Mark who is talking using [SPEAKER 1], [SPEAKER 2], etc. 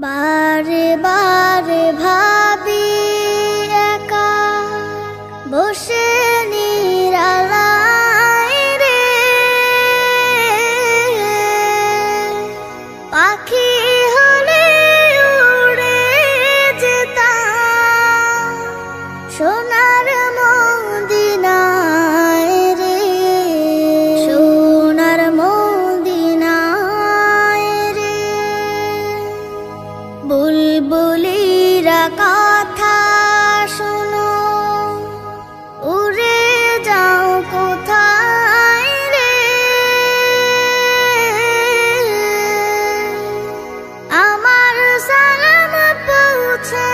[SPEAKER 1] বারে বারে ভাবি একা বসে নিরালায় রে, পাখি হলে উড়ে যেতাম সোনার মদিনায় রে, সোনার মদিনায় রে। বুলবুলিরা কথা শোনো, উড়ে যাও কোথায় রে, আমার সালাম পৌঁছে